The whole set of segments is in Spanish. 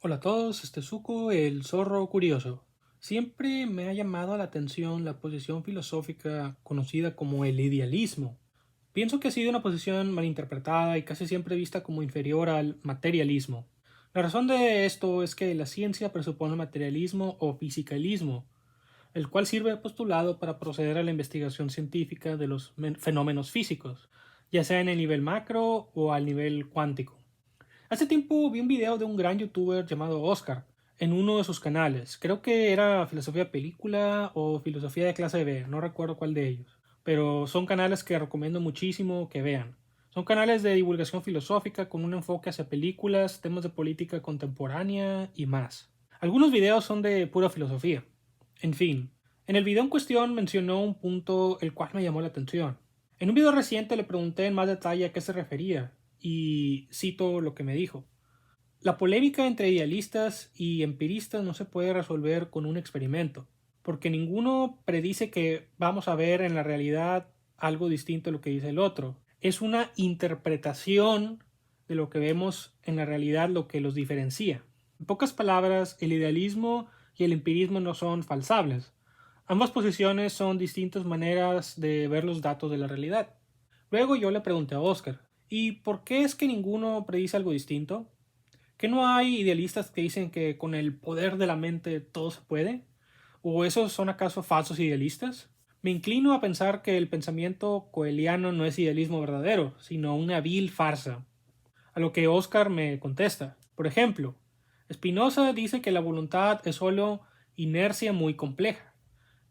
Hola a todos, este es Zuko, el zorro curioso. Siempre me ha llamado la atención la posición filosófica conocida como el idealismo. Pienso que ha sido una posición malinterpretada y casi siempre vista como inferior al materialismo. La razón de esto es que la ciencia presupone materialismo o fisicalismo, el cual sirve de postulado para proceder a la investigación científica de los fenómenos físicos, ya sea en el nivel macro o al nivel cuántico. Hace tiempo vi un video de un gran youtuber llamado Oscar en uno de sus canales. Creo que era filosofía de película o filosofía de clase B, no recuerdo cuál de ellos. Pero son canales que recomiendo muchísimo que vean. Son canales de divulgación filosófica con un enfoque hacia películas, temas de política contemporánea y más. Algunos videos son de pura filosofía. En fin, en el video en cuestión mencionó un punto el cual me llamó la atención. En un video reciente le pregunté en más detalle a qué se refería, y cito lo que me dijo. La polémica entre idealistas y empiristas no se puede resolver con un experimento, porque ninguno predice que vamos a ver en la realidad algo distinto a lo que dice el otro. Es una interpretación de lo que vemos en la realidad lo que los diferencia. En pocas palabras, el idealismo y el empirismo no son falsables. Ambas posiciones son distintas maneras de ver los datos de la realidad. Luego yo le pregunté a Oscar, ¿y por qué es que ninguno predice algo distinto? ¿Que no hay idealistas que dicen que con el poder de la mente todo se puede? ¿O esos son acaso falsos idealistas? Me inclino a pensar que el pensamiento coeliano no es idealismo verdadero, sino una vil farsa. A lo que Oscar me contesta. Por ejemplo, Spinoza dice que la voluntad es solo inercia muy compleja,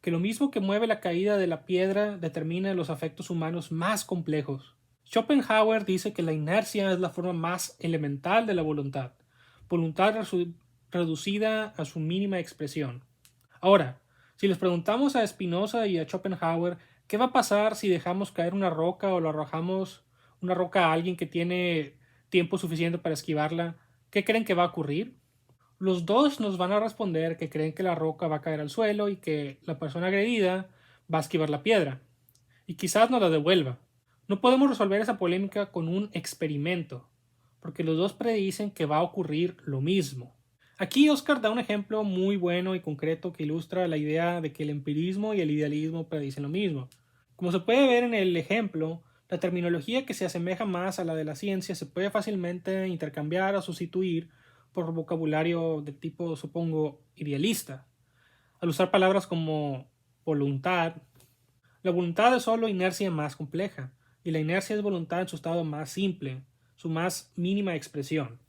que lo mismo que mueve la caída de la piedra determina los afectos humanos más complejos. Schopenhauer dice que la inercia es la forma más elemental de la voluntad, voluntad reducida a su mínima expresión. Ahora, si les preguntamos a Spinoza y a Schopenhauer qué va a pasar si dejamos caer una roca o lo arrojamos una roca a alguien que tiene tiempo suficiente para esquivarla, ¿qué creen que va a ocurrir? Los dos nos van a responder que creen que la roca va a caer al suelo y que la persona agredida va a esquivar la piedra, y quizás nos la devuelva. No podemos resolver esa polémica con un experimento, porque los dos predicen que va a ocurrir lo mismo. Aquí Oscar da un ejemplo muy bueno y concreto que ilustra la idea de que el empirismo y el idealismo predicen lo mismo. Como se puede ver en el ejemplo, la terminología que se asemeja más a la de la ciencia se puede fácilmente intercambiar o sustituir por vocabulario de tipo, supongo, idealista. Al usar palabras como voluntad, la voluntad es solo inercia más compleja, y la inercia es voluntad en su estado más simple, su más mínima expresión.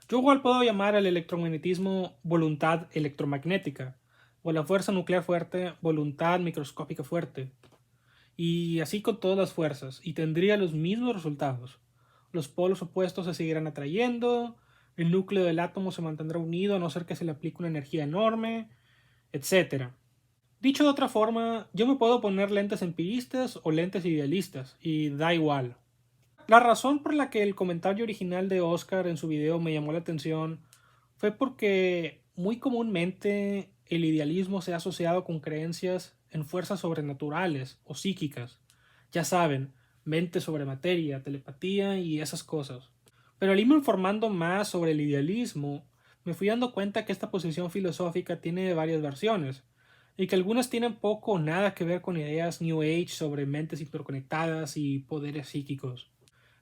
Yo igual puedo llamar al electromagnetismo voluntad electromagnética, o a la fuerza nuclear fuerte voluntad microscópica fuerte, y así con todas las fuerzas, y tendría los mismos resultados. Los polos opuestos se seguirán atrayendo, el núcleo del átomo se mantendrá unido a no ser que se le aplique una energía enorme, etcétera. Dicho de otra forma, yo me puedo poner lentes empiristas o lentes idealistas, y da igual. La razón por la que el comentario original de Oscar en su video me llamó la atención fue porque muy comúnmente el idealismo se ha asociado con creencias en fuerzas sobrenaturales o psíquicas. Ya saben, mente sobre materia, telepatía y esas cosas. Pero al irme informando más sobre el idealismo, me fui dando cuenta que esta posición filosófica tiene varias versiones, y que algunas tienen poco o nada que ver con ideas New Age sobre mentes interconectadas y poderes psíquicos.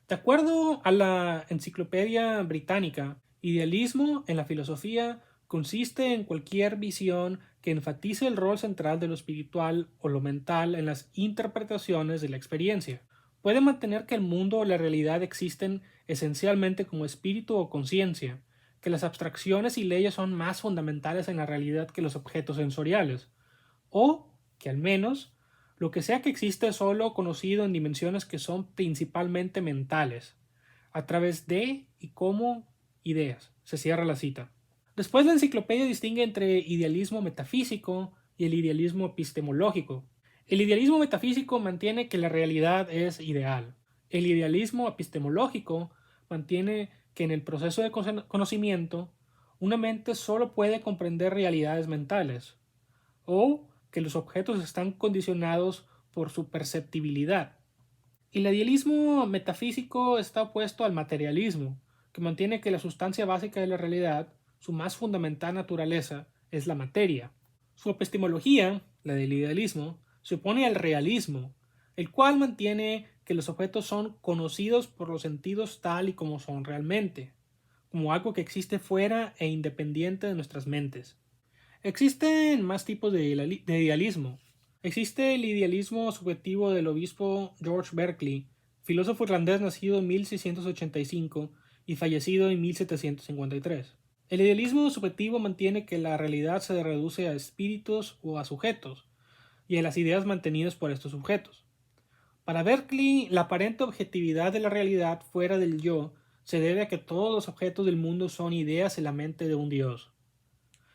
De acuerdo a la Enciclopedia Británica, idealismo en la filosofía consiste en cualquier visión que enfatice el rol central de lo espiritual o lo mental en las interpretaciones de la experiencia. Puede mantener que el mundo o la realidad existen esencialmente como espíritu o conciencia, que las abstracciones y leyes son más fundamentales en la realidad que los objetos sensoriales, o que al menos lo que sea que existe es solo conocido en dimensiones que son principalmente mentales, a través de y como ideas. Se cierra la cita. Después la enciclopedia distingue entre idealismo metafísico y el idealismo epistemológico. El idealismo metafísico mantiene que la realidad es ideal. El idealismo epistemológico mantiene que en el proceso de conocimiento una mente solo puede comprender realidades mentales, o que los objetos están condicionados por su perceptibilidad. Y el idealismo metafísico está opuesto al materialismo, que mantiene que la sustancia básica de la realidad su más fundamental naturaleza es la materia. Su epistemología, la del idealismo, se opone al realismo, el cual mantiene que los objetos son conocidos por los sentidos tal y como son realmente, como algo que existe fuera e independiente de nuestras mentes. Existen más tipos de idealismo. Existe el idealismo subjetivo del obispo George Berkeley, filósofo irlandés nacido en 1685 y fallecido en 1753. El idealismo subjetivo mantiene que la realidad se reduce a espíritus o a sujetos, y a las ideas mantenidas por estos sujetos. Para Berkeley, la aparente objetividad de la realidad fuera del yo se debe a que todos los objetos del mundo son ideas en la mente de un Dios.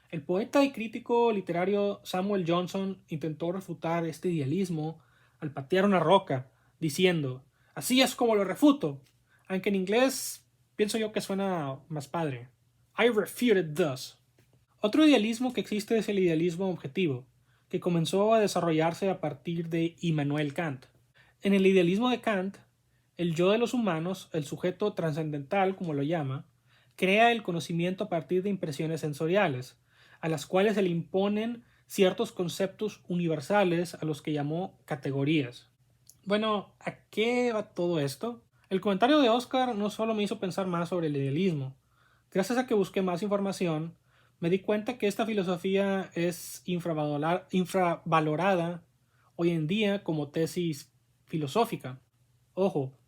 El poeta y crítico literario Samuel Johnson intentó refutar este idealismo al patear una roca, diciendo, así es como lo refuto, aunque en inglés pienso yo que suena más padre. I refute it thus. Otro idealismo que existe es el idealismo objetivo, que comenzó a desarrollarse a partir de Immanuel Kant. En el idealismo de Kant, el yo de los humanos, el sujeto trascendental, como lo llama, crea el conocimiento a partir de impresiones sensoriales, a las cuales se le imponen ciertos conceptos universales a los que llamó categorías. Bueno, ¿a qué va todo esto? El comentario de Oscar no solo me hizo pensar más sobre el idealismo. Gracias a que busqué más información, me di cuenta que esta filosofía es infravalorada hoy en día como tesis filosófica. Ojo,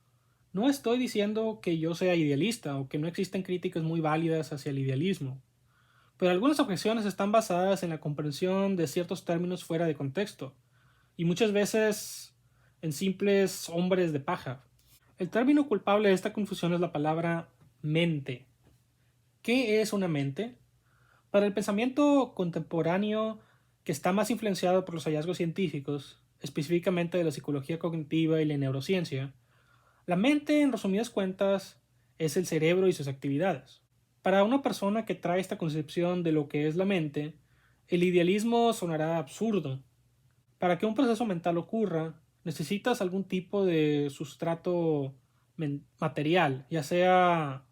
no estoy diciendo que yo sea idealista o que no existen críticas muy válidas hacia el idealismo, pero algunas objeciones están basadas en la comprensión de ciertos términos fuera de contexto, y muchas veces en simples hombres de paja. El término culpable de esta confusión es la palabra mente. ¿Qué es una mente? Para el pensamiento contemporáneo, que está más influenciado por los hallazgos científicos, específicamente de la psicología cognitiva y la neurociencia, la mente, en resumidas cuentas, es el cerebro y sus actividades. Para una persona que trae esta concepción de lo que es la mente, el idealismo sonará absurdo. Para que un proceso mental ocurra, necesitas algún tipo de sustrato material, ya sea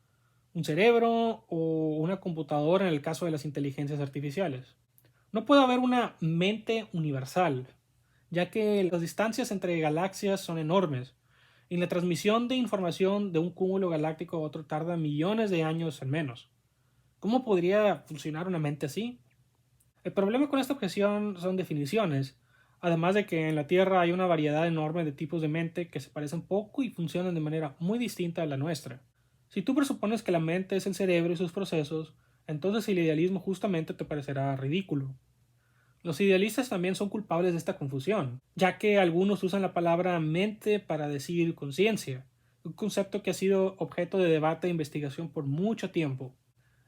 un cerebro o una computadora en el caso de las inteligencias artificiales. No puede haber una mente universal, ya que las distancias entre galaxias son enormes y la transmisión de información de un cúmulo galáctico a otro tarda millones de años al menos. ¿Cómo podría funcionar una mente así? El problema con esta objeción son definiciones, además de que en la Tierra hay una variedad enorme de tipos de mente que se parecen poco y funcionan de manera muy distinta a la nuestra. Si tú presupones que la mente es el cerebro y sus procesos, entonces el idealismo justamente te parecerá ridículo. Los idealistas también son culpables de esta confusión, ya que algunos usan la palabra mente para decir conciencia, un concepto que ha sido objeto de debate e investigación por mucho tiempo.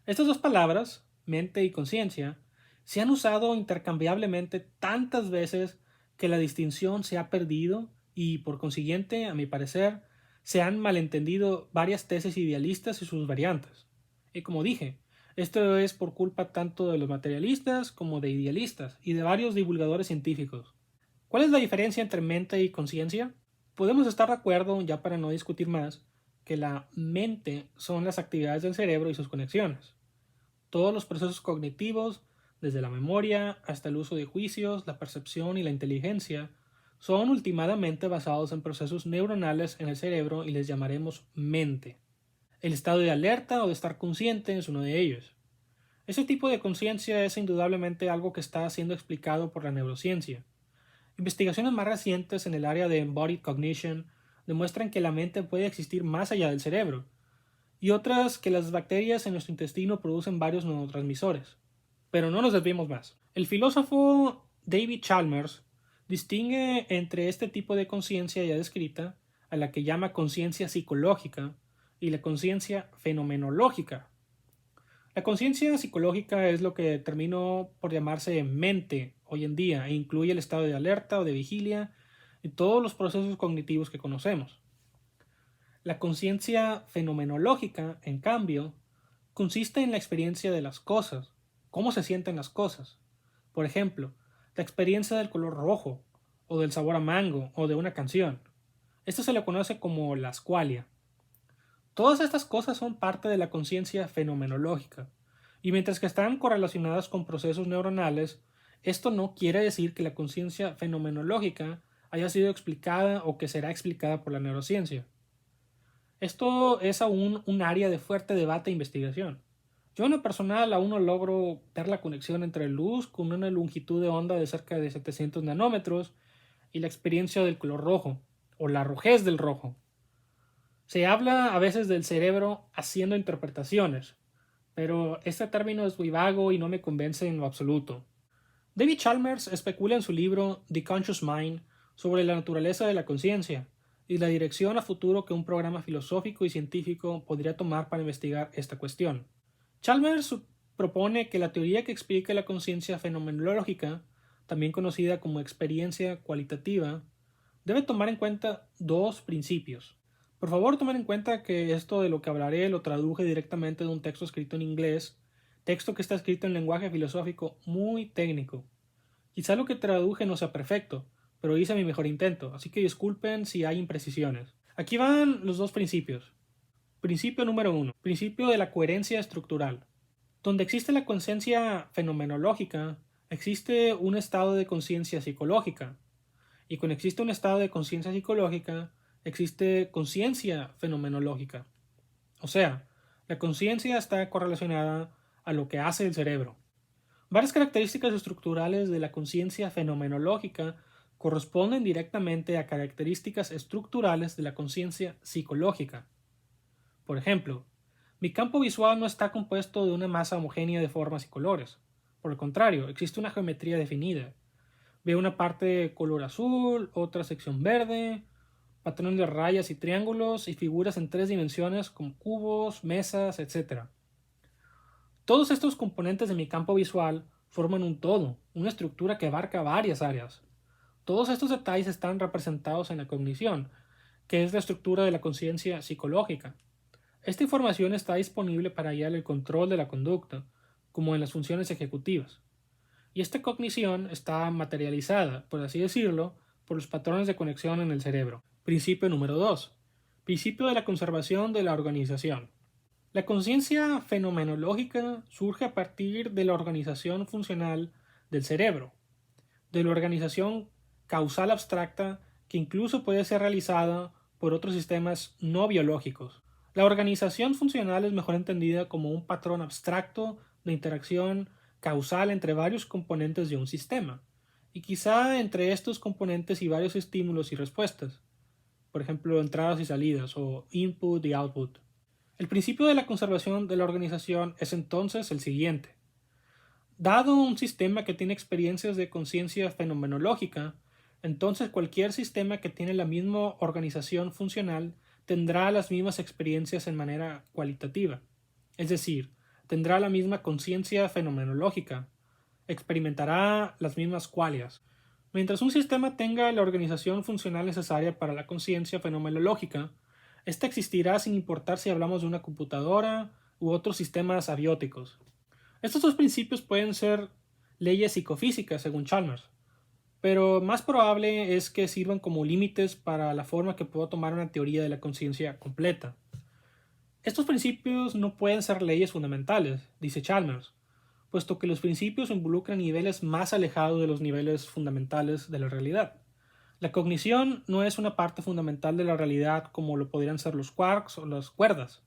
Estas dos palabras, mente y conciencia, se han usado intercambiablemente tantas veces que la distinción se ha perdido y, por consiguiente, a mi parecer, se han malentendido varias tesis idealistas y sus variantes. Y como dije, esto es por culpa tanto de los materialistas como de idealistas y de varios divulgadores científicos. ¿Cuál es la diferencia entre mente y conciencia? Podemos estar de acuerdo, ya para no discutir más, que la mente son las actividades del cerebro y sus conexiones. Todos los procesos cognitivos, desde la memoria hasta el uso de juicios, la percepción y la inteligencia, son últimamente basados en procesos neuronales en el cerebro y les llamaremos mente. El estado de alerta o de estar consciente es uno de ellos. Ese tipo de conciencia es indudablemente algo que está siendo explicado por la neurociencia. Investigaciones más recientes en el área de embodied cognition demuestran que la mente puede existir más allá del cerebro, y otras que las bacterias en nuestro intestino producen varios neurotransmisores. Pero no nos desviemos más. El filósofo David Chalmers distingue entre este tipo de conciencia ya descrita, a la que llama conciencia psicológica, y la conciencia fenomenológica. La conciencia psicológica es lo que terminó por llamarse mente hoy en día e incluye el estado de alerta o de vigilia y todos los procesos cognitivos que conocemos. La conciencia fenomenológica, en cambio, consiste en la experiencia de las cosas, cómo se sienten las cosas. Por ejemplo, la experiencia del color rojo, o del sabor a mango, o de una canción. Esto se le conoce como la squalia. Todas estas cosas son parte de la conciencia fenomenológica, Y mientras que están correlacionadas con procesos neuronales, esto no quiere decir que la conciencia fenomenológica haya sido explicada o que será explicada por la neurociencia. Esto es aún un área de fuerte debate e investigación. Yo en lo personal aún no logro ver la conexión entre luz con una longitud de onda de cerca de 700 nanómetros y la experiencia del color rojo, o la rojez del rojo. Se habla a veces del cerebro haciendo interpretaciones, pero este término es muy vago y no me convence en lo absoluto. David Chalmers especula en su libro The Conscious Mind sobre la naturaleza de la conciencia y la dirección a futuro que un programa filosófico y científico podría tomar para investigar esta cuestión. Chalmers propone que la teoría que explica la conciencia fenomenológica, también conocida como experiencia cualitativa, debe tomar en cuenta dos principios. Por favor, tomen en cuenta que esto de lo que hablaré lo traduje directamente de un texto escrito en inglés, texto que está escrito en lenguaje filosófico muy técnico. Quizá lo que traduje no sea perfecto, pero hice mi mejor intento, así que disculpen si hay imprecisiones. Aquí van los dos principios. Principio número 1. Principio de la coherencia estructural. Donde existe la conciencia fenomenológica, existe un estado de conciencia psicológica. Y cuando existe un estado de conciencia psicológica, existe conciencia fenomenológica. O sea, la conciencia está correlacionada a lo que hace el cerebro. Varias características estructurales de la conciencia fenomenológica corresponden directamente a características estructurales de la conciencia psicológica. Por ejemplo, mi campo visual no está compuesto de una masa homogénea de formas y colores. Por el contrario, existe una geometría definida. Veo una parte color azul, otra sección verde, patrones de rayas y triángulos y figuras en 3 dimensiones como cubos, mesas, etc. Todos estos componentes de mi campo visual forman un todo, una estructura que abarca varias áreas. Todos estos detalles están representados en la cognición, que es la estructura de la conciencia psicológica. Esta información está disponible para guiar el control de la conducta, como en las funciones ejecutivas. Y esta cognición está materializada, por así decirlo, por los patrones de conexión en el cerebro. Principio número 2. Principio de la conservación de la organización. La conciencia fenomenológica surge a partir de la organización funcional del cerebro, de la organización causal abstracta que incluso puede ser realizada por otros sistemas no biológicos. La organización funcional es mejor entendida como un patrón abstracto de interacción causal entre varios componentes de un sistema, y quizá entre estos componentes y varios estímulos y respuestas, por ejemplo, entradas y salidas o input y output. El principio de la conservación de la organización es entonces el siguiente. Dado un sistema que tiene experiencias de conciencia fenomenológica, entonces cualquier sistema que tiene la misma organización funcional tendrá las mismas experiencias en manera cualitativa. Es decir, tendrá la misma conciencia fenomenológica, experimentará las mismas qualias. Mientras un sistema tenga la organización funcional necesaria para la conciencia fenomenológica, esta existirá sin importar si hablamos de una computadora u otros sistemas abióticos. Estos dos principios pueden ser leyes psicofísicas, según Chalmers, pero más probable es que sirvan como límites para la forma que pueda tomar una teoría de la conciencia completa. Estos principios no pueden ser leyes fundamentales, dice Chalmers, puesto que los principios involucran niveles más alejados de los niveles fundamentales de la realidad. La cognición no es una parte fundamental de la realidad como lo podrían ser los quarks o las cuerdas.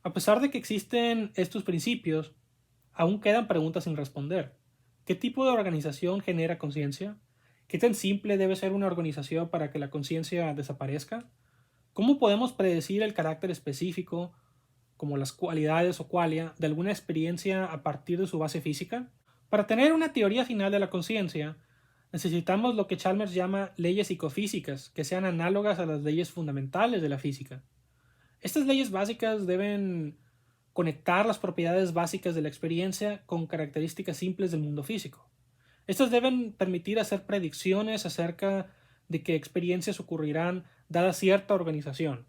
A pesar de que existen estos principios, aún quedan preguntas sin responder. ¿Qué tipo de organización genera conciencia? ¿Qué tan simple debe ser una organización para que la conciencia desaparezca? ¿Cómo podemos predecir el carácter específico, como las cualidades o qualia, de alguna experiencia a partir de su base física? Para tener una teoría final de la conciencia, necesitamos lo que Chalmers llama leyes psicofísicas, que sean análogas a las leyes fundamentales de la física. Estas leyes básicas deben conectar las propiedades básicas de la experiencia con características simples del mundo físico. Estas deben permitir hacer predicciones acerca de qué experiencias ocurrirán dada cierta organización.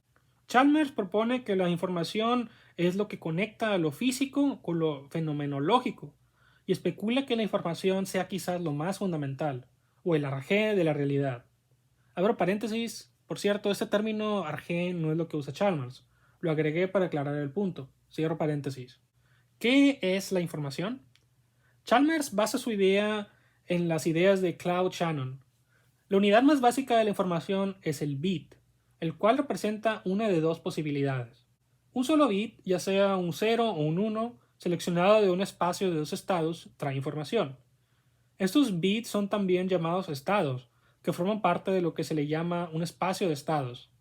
Chalmers propone que la información es lo que conecta a lo físico con lo fenomenológico y especula que la información sea quizás lo más fundamental, o el arjé de la realidad. Abro paréntesis, por cierto, este término arjé no es lo que usa Chalmers, lo agregué para aclarar el punto. Cierro paréntesis. ¿Qué es la información? Chalmers basa su idea en las ideas de Claude Shannon. La unidad más básica de la información es el bit, el cual representa una de dos posibilidades. Un solo bit, ya sea un 0 o un 1, seleccionado de un espacio de dos estados, trae información. Estos bits son también llamados estados, que forman parte de lo que se le llama un espacio de estados.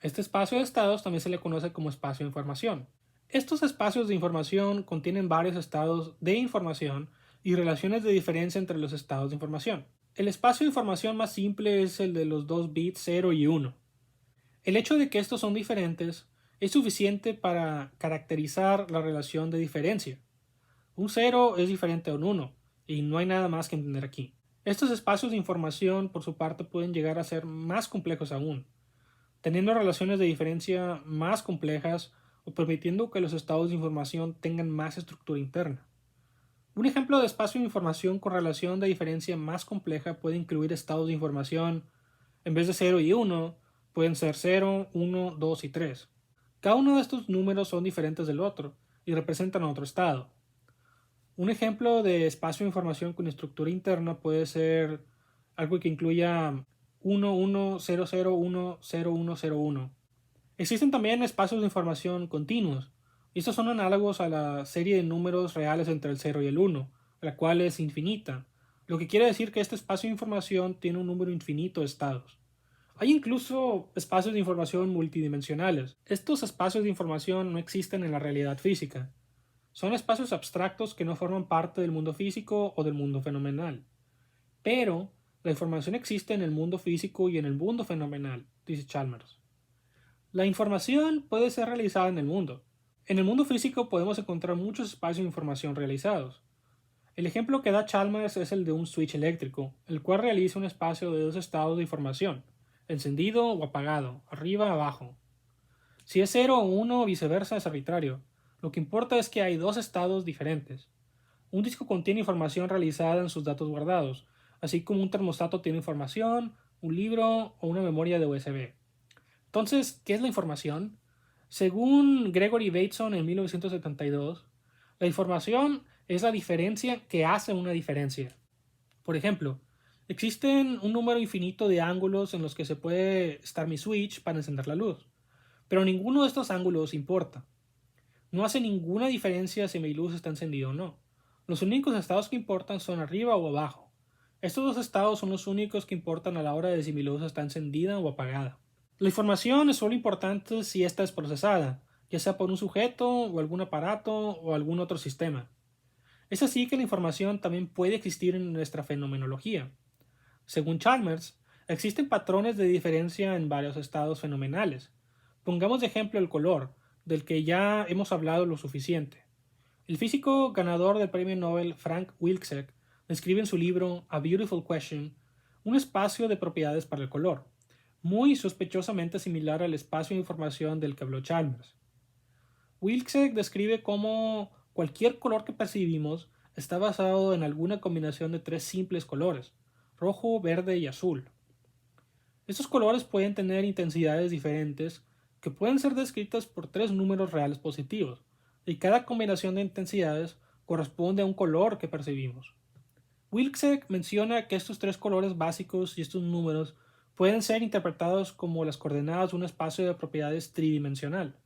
Este espacio de estados también se le conoce como espacio de información. Estos espacios de información contienen varios estados de información y relaciones de diferencia entre los estados de información. El espacio de información más simple es el de los dos bits 0 y 1. El hecho de que estos son diferentes es suficiente para caracterizar la relación de diferencia. Un 0 es diferente a un 1 y no hay nada más que entender aquí. Estos espacios de información, por su parte, pueden llegar a ser más complejos aún, teniendo relaciones de diferencia más complejas o permitiendo que los estados de información tengan más estructura interna. Un ejemplo de espacio de información con relación de diferencia más compleja puede incluir estados de información, en vez de 0 y 1, pueden ser 0, 1, 2 y 3. Cada uno de estos números son diferentes del otro y representan otro estado. Un ejemplo de espacio de información con estructura interna puede ser algo que incluya 1, 1, 0, 0, 1, 0, 1, 0, 1. Existen también espacios de información continuos, y estos son análogos a la serie de números reales entre el 0 y el 1, la cual es infinita, lo que quiere decir que este espacio de información tiene un número infinito de estados. Hay incluso espacios de información multidimensionales. Estos espacios de información no existen en la realidad física. Son espacios abstractos que no forman parte del mundo físico o del mundo fenomenal. Pero la información existe en el mundo físico y en el mundo fenomenal, dice Chalmers. La información puede ser realizada en el mundo. En el mundo físico podemos encontrar muchos espacios de información realizados. El ejemplo que da Chalmers es el de un switch eléctrico, el cual realiza un espacio de dos estados de información, encendido o apagado, arriba o abajo. Si es 0 o 1 o viceversa es arbitrario. Lo que importa es que hay dos estados diferentes. Un disco contiene información realizada en sus datos guardados, así como un termostato tiene información, un libro o una memoria de USB. Entonces, ¿qué es la información? Según Gregory Bateson en 1972, la información es la diferencia que hace una diferencia. Por ejemplo, existen un número infinito de ángulos en los que se puede estar mi switch para encender la luz, pero ninguno de estos ángulos importa. No hace ninguna diferencia si mi luz está encendida o no. Los únicos estados que importan son arriba o abajo. Estos dos estados son los únicos que importan a la hora de si mi luz está encendida o apagada. La información es solo importante si ésta es procesada, ya sea por un sujeto o algún aparato o algún otro sistema. Es así que la información también puede existir en nuestra fenomenología. Según Chalmers, existen patrones de diferencia en varios estados fenomenales. Pongamos de ejemplo el color, del que ya hemos hablado lo suficiente. El físico ganador del premio Nobel Frank Wilczek describe en su libro A Beautiful Question un espacio de propiedades para el color, muy sospechosamente similar al espacio de información del que habló Chalmers. Wilczek describe cómo cualquier color que percibimos está basado en alguna combinación de tres simples colores, rojo, verde y azul. Estos colores pueden tener intensidades diferentes que pueden ser descritas por tres números reales positivos, y cada combinación de intensidades corresponde a un color que percibimos. Wilczek menciona que estos tres colores básicos y estos números pueden ser interpretados como las coordenadas de un espacio de propiedades tridimensional.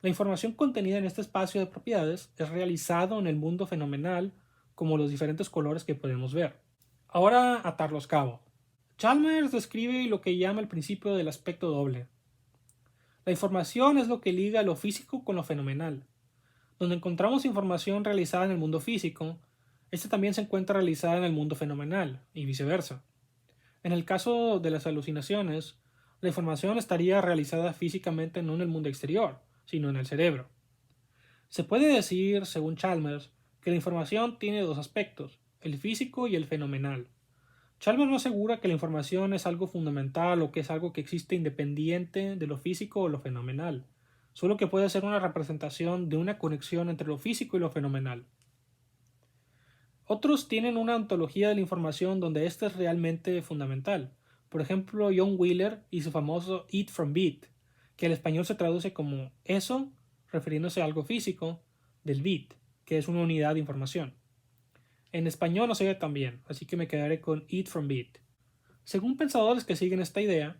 La información contenida en este espacio de propiedades es realizado en el mundo fenomenal como los diferentes colores que podemos ver. Ahora atar los cabos. Chalmers describe lo que llama el principio del aspecto doble. La información es lo que liga lo físico con lo fenomenal. Donde encontramos información realizada en el mundo físico, esta también se encuentra realizada en el mundo fenomenal, y viceversa. En el caso de las alucinaciones, la información estaría realizada físicamente no en el mundo exterior, sino en el cerebro. Se puede decir, según Chalmers, que la información tiene dos aspectos, el físico y el fenomenal. Chalmers no asegura que la información es algo fundamental o que es algo que existe independiente de lo físico o lo fenomenal, solo que puede ser una representación de una conexión entre lo físico y lo fenomenal. Otros tienen una ontología de la información donde ésta es realmente fundamental. Por ejemplo, John Wheeler y su famoso It from Beat, que al español se traduce como eso, refiriéndose a algo físico, del bit, que es una unidad de información. En español no se ve tan bien, así que me quedaré con it from bit. Según pensadores que siguen esta idea,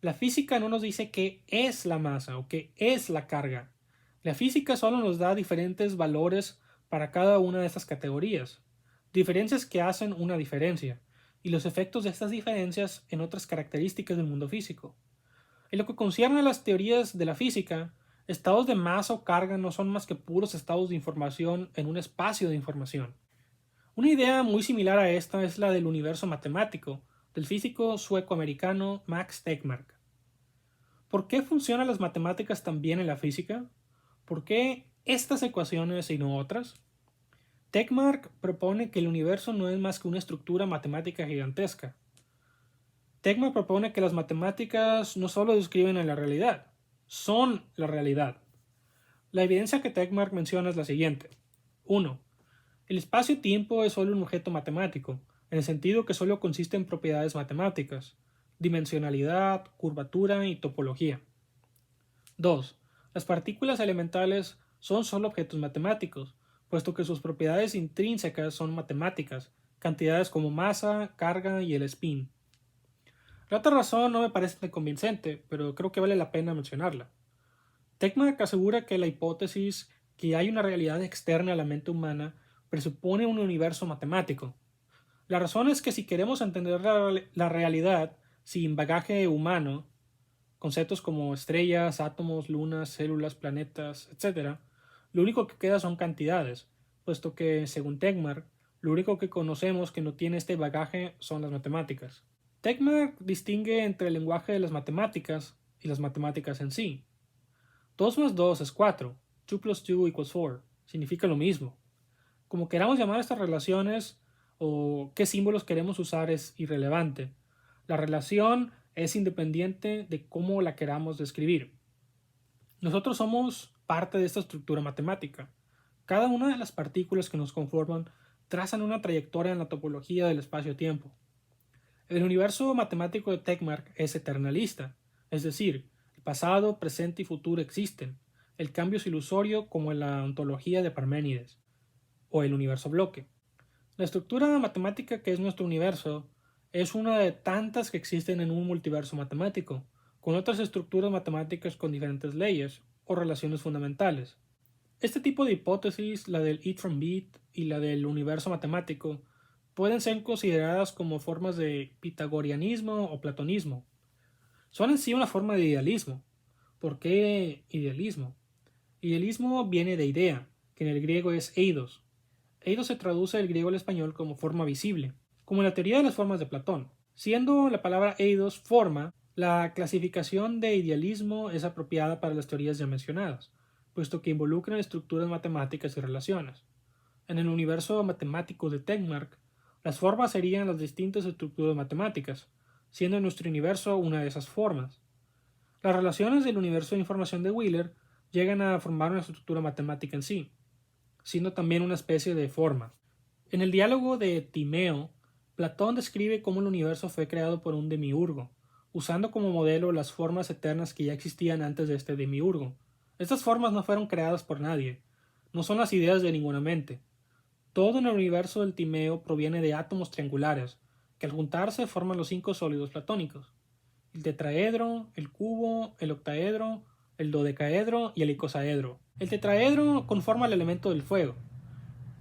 la física no nos dice qué es la masa o qué es la carga. La física solo nos da diferentes valores para cada una de estas categorías, diferencias que hacen una diferencia, y los efectos de estas diferencias en otras características del mundo físico. En lo que concierne a las teorías de la física, estados de masa o carga no son más que puros estados de información en un espacio de información. Una idea muy similar a esta es la del universo matemático, del físico sueco-americano Max Tegmark. ¿Por qué funcionan las matemáticas tan bien en la física? ¿Por qué estas ecuaciones y no otras? Tegmark propone que el universo no es más que una estructura matemática gigantesca. Tegmark propone que las matemáticas no solo describen la realidad, son la realidad. La evidencia que Tegmark menciona es la siguiente. 1. El espacio-tiempo es solo un objeto matemático, en el sentido que solo consiste en propiedades matemáticas, dimensionalidad, curvatura y topología. 2. Las partículas elementales son solo objetos matemáticos, puesto que sus propiedades intrínsecas son matemáticas, cantidades como masa, carga y el spin. La otra razón no me parece tan convincente, pero creo que vale la pena mencionarla. Tegmark asegura que la hipótesis que hay una realidad externa a la mente humana presupone un universo matemático. La razón es que si queremos entender la realidad sin bagaje humano, conceptos como estrellas, átomos, lunas, células, planetas, etc., lo único que queda son cantidades, puesto que, según Tegmark, lo único que conocemos que no tiene este bagaje son las matemáticas. Tegmark distingue entre el lenguaje de las matemáticas y las matemáticas en sí. 2 más 2 es 4, 2 plus 2 equals 4, significa lo mismo. Como queramos llamar estas relaciones o qué símbolos queremos usar es irrelevante. La relación es independiente de cómo la queramos describir. Nosotros somos parte de esta estructura matemática. Cada una de las partículas que nos conforman trazan una trayectoria en la topología del espacio-tiempo. El universo matemático de Tegmark es eternalista, es decir, el pasado, presente y futuro existen. El cambio es ilusorio como en la ontología de Parménides, o el universo bloque. La estructura matemática que es nuestro universo es una de tantas que existen en un multiverso matemático, con otras estructuras matemáticas con diferentes leyes o relaciones fundamentales. Este tipo de hipótesis, la del it from bit y la del universo matemático, pueden ser consideradas como formas de pitagorianismo o platonismo. Son en sí una forma de idealismo. ¿Por qué idealismo? Idealismo viene de idea, que en el griego es eidos. Eidos se traduce del griego al español como forma visible, como en la teoría de las formas de Platón. Siendo la palabra eidos forma, la clasificación de idealismo es apropiada para las teorías ya mencionadas, puesto que involucran estructuras matemáticas y relaciones. En el universo matemático de Tegmark, las formas serían las distintas estructuras matemáticas, siendo nuestro universo una de esas formas. Las relaciones del universo de información de Wheeler llegan a formar una estructura matemática en sí, siendo también una especie de forma. En el diálogo de Timeo, Platón describe cómo el universo fue creado por un demiurgo, usando como modelo las formas eternas que ya existían antes de este demiurgo. Estas formas no fueron creadas por nadie, no son las ideas de ninguna mente. Todo en el universo del Timeo proviene de átomos triangulares, que al juntarse forman los 5 sólidos platónicos: el tetraedro, el cubo, el octaedro, el dodecaedro y el icosaedro. El tetraedro conforma el elemento del fuego,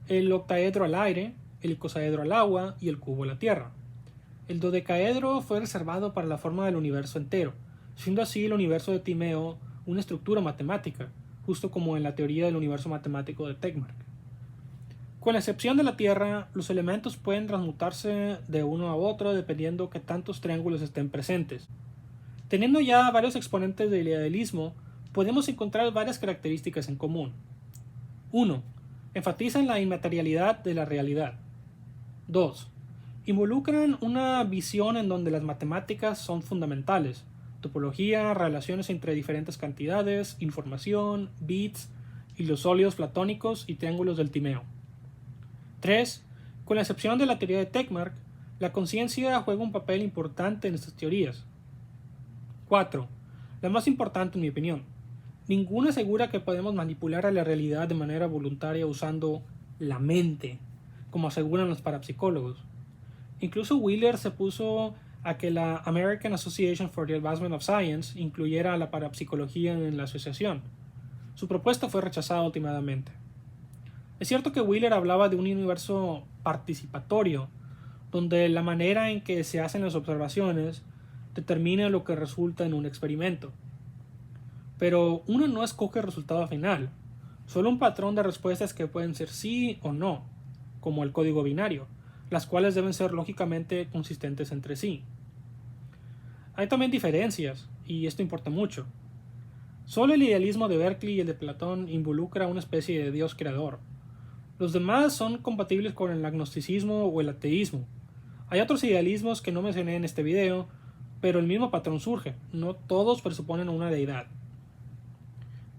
el octaedro al aire, el icosaedro al agua y el cubo a la tierra. El dodecaedro fue reservado para la forma del universo entero, siendo así el universo de Timeo una estructura matemática, justo como en la teoría del universo matemático de Tegmark. Con la excepción de la Tierra, los elementos pueden transmutarse de uno a otro dependiendo que tantos triángulos estén presentes. Teniendo ya varios exponentes del idealismo, podemos encontrar varias características en común. 1. Enfatizan la inmaterialidad de la realidad. 2. Involucran una visión en donde las matemáticas son fundamentales: topología, relaciones entre diferentes cantidades, información, bits y los sólidos platónicos y triángulos del Timeo. 3. Con la excepción de la teoría de Tegmark, la conciencia juega un papel importante en estas teorías. 4. La más importante en mi opinión. Ninguna asegura que podemos manipular a la realidad de manera voluntaria usando la mente, como aseguran los parapsicólogos. Incluso Wheeler se puso a que la American Association for the Advancement of Science incluyera a la parapsicología en la asociación. Su propuesta fue rechazada últimamente. Es cierto que Wheeler hablaba de un universo participatorio, donde la manera en que se hacen las observaciones determina lo que resulta en un experimento. Pero uno no escoge el resultado final, solo un patrón de respuestas que pueden ser sí o no, como el código binario, las cuales deben ser lógicamente consistentes entre sí. Hay también diferencias, y esto importa mucho. Solo el idealismo de Berkeley y el de Platón involucra una especie de Dios creador. Los demás son compatibles con el agnosticismo o el ateísmo. Hay otros idealismos que no mencioné en este video, pero el mismo patrón surge, no todos presuponen una deidad.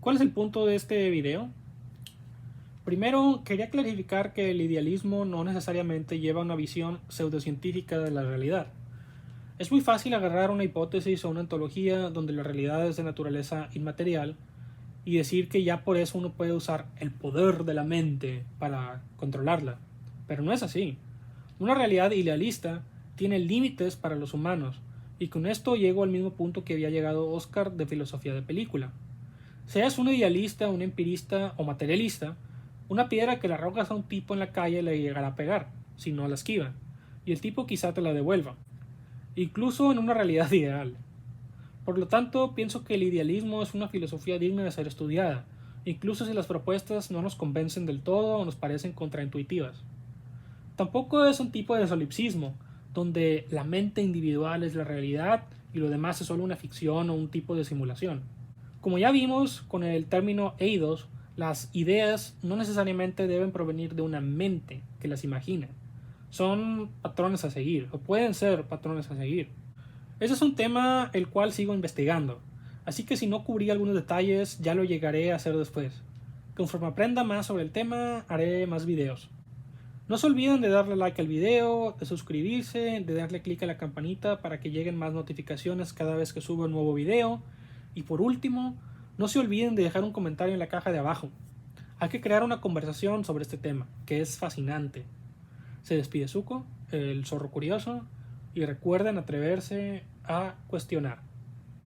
¿Cuál es el punto de este video? Primero, quería clarificar que el idealismo no necesariamente lleva una visión pseudocientífica de la realidad. Es muy fácil agarrar una hipótesis o una ontología donde la realidad es de naturaleza inmaterial y decir que ya por eso uno puede usar el poder de la mente para controlarla. Pero no es así. Una realidad idealista tiene límites para los humanos, y con esto llego al mismo punto que había llegado Oscar de filosofía de película. Seas un idealista, un empirista o materialista, una piedra que le arrojas a un tipo en la calle le llegará a pegar, si no la esquiva, y el tipo quizá te la devuelva, incluso en una realidad ideal. Por lo tanto, pienso que el idealismo es una filosofía digna de ser estudiada, incluso si las propuestas no nos convencen del todo o nos parecen contraintuitivas. Tampoco es un tipo de solipsismo, donde la mente individual es la realidad y lo demás es solo una ficción o un tipo de simulación. Como ya vimos con el término eidos, las ideas no necesariamente deben provenir de una mente que las imagina. Son patrones a seguir, o pueden ser patrones a seguir. Ese es un tema el cual sigo investigando, así que si no cubrí algunos detalles ya lo llegaré a hacer después. Conforme aprenda más sobre el tema, haré más videos. No se olviden de darle like al video, de suscribirse, de darle clic a la campanita para que lleguen más notificaciones cada vez que suba un nuevo video. Y por último, no se olviden de dejar un comentario en la caja de abajo. Hay que crear una conversación sobre este tema, que es fascinante. Se despide Zuko, el zorro curioso, y recuerden atreverse a cuestionar.